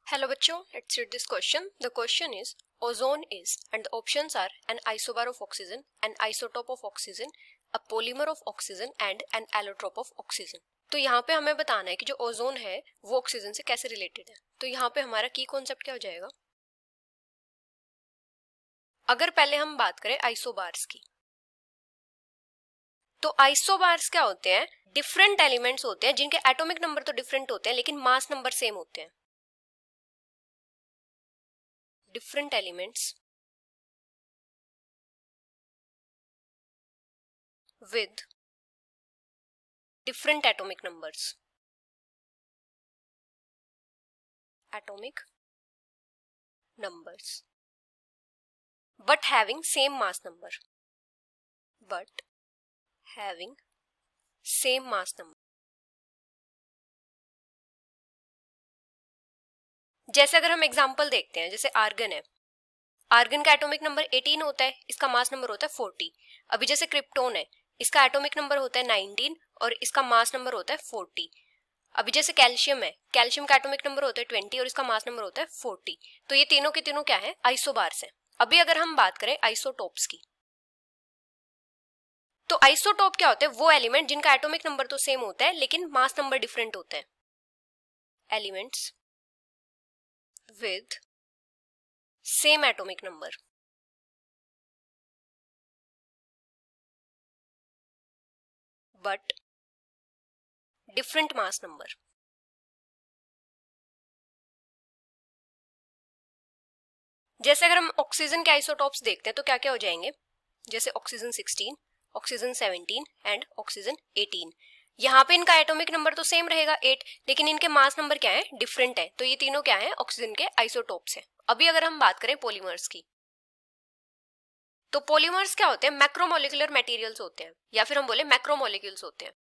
Hello बच्चों, let's read this question. The question is ozone is, and the options are an isobar of oxygen, an isotope of oxygen, a polymer of oxygen and an allotrope of oxygen. तो यहाँ पे हमें बताना है कि जो ozone है वो ऑक्सीजन से कैसे रिलेटेड है. तो यहाँ पे हमारा की कॉन्सेप्ट क्या हो जाएगा. अगर पहले हम बात करें आइसोबार्स की, तो आइसोबार्स क्या होते हैं, डिफरेंट एलिमेंट्स होते हैं जिनके एटॉमिक नंबर तो डिफरेंट होते हैं लेकिन मास नंबर सेम होते हैं. Different elements with different atomic numbers but having same mass number जैसे अगर हम एग्जांपल देखते हैं, जैसे आर्गन है, आर्गन का एटॉमिक नंबर 18 होता है, इसका मास नंबर होता है 40. अभी जैसे क्रिप्टोन है, इसका एटॉमिक नंबर होता है 19 और इसका मास नंबर होता है 40. अभी जैसे कैल्शियम है, कैल्शियम का एटॉमिक नंबर होता है 20 और इसका मास नंबर होता है 40. तो ये तीनों के तीनों क्या है, आइसोबार्स है. अभी अगर हम बात करें आइसोटोप्स की, तो आइसोटोप क्या होते हैं, वो एलिमेंट जिनका एटॉमिक नंबर तो सेम होता है लेकिन मास नंबर डिफरेंट होता है. Elements with same atomic number but different mass number. जैसे अगर हम ऑक्सीजन के आइसोटॉप्स देखते हैं तो क्या क्या हो जाएंगे, जैसे ऑक्सीजन 16, ऑक्सीजन 17 एंड ऑक्सीजन 18. यहाँ पे इनका एटॉमिक नंबर तो सेम रहेगा 8, लेकिन इनके मास नंबर क्या है, डिफरेंट है. तो ये तीनों क्या है, ऑक्सीजन के आइसोटॉप्स हैं. अभी अगर हम बात करें पॉलीमर्स की, तो पॉलीमर्स क्या होते हैं, मैक्रोमोलिकुलर मटेरियल्स होते हैं या फिर हम बोले मैक्रोमोलिक्यूल्स होते हैं.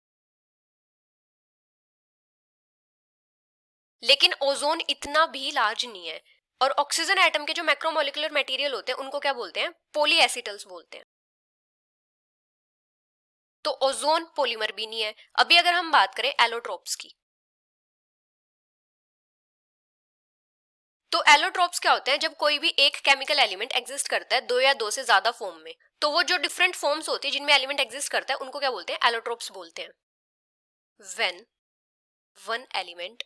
लेकिन ओजोन इतना भी लार्ज नहीं है. और ऑक्सीजन एटम के जो मैक्रोमोलिकुलर मटेरियल होते हैं उनको क्या बोलते हैं, पॉलीएसिटल्स बोलते हैं. तो ओजोन पॉलीमर भी नहीं है. अभी अगर हम बात करें एलोट्रोप्स की, तो एलोट्रोप्स क्या होते हैं, जब कोई भी एक केमिकल एलिमेंट एग्जिस्ट करता है दो या दो से ज्यादा फॉर्म में, तो वो जो डिफरेंट फॉर्म्स होती है जिनमें एलिमेंट एग्जिस्ट करता है उनको क्या बोलते हैं, एलोट्रोप्स बोलते हैं. When one element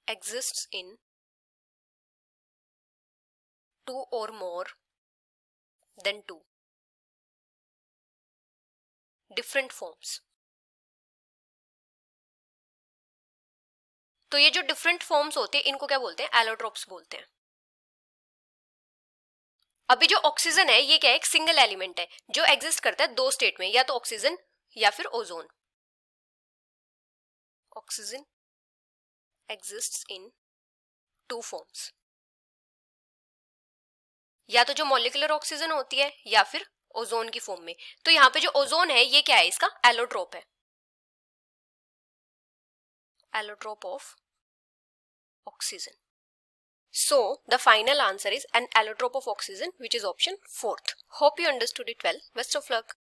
exists in two or more than two different forms. तो ये जो डिफरेंट फॉर्म्स होते हैं इनको क्या बोलते हैं, एलोट्रोप्स बोलते हैं. अभी जो ऑक्सीजन है ये क्या है, एक सिंगल एलिमेंट है जो एग्जिस्ट करता है दो स्टेट में, या तो ऑक्सीजन या फिर ओजोन. ऑक्सीजन एग्जिस्ट्स इन टू फॉर्म्स, या तो जो मॉलिक्यूलर ऑक्सीजन होती है या फिर ओजोन की फॉर्म में. तो यहाँ पे जो ओजोन है ये क्या है, इसका एलोट्रोप है, allotrope of oxygen. So the final answer is an allotrope of oxygen, which is option 4th. Hope you understood it well. Best of luck.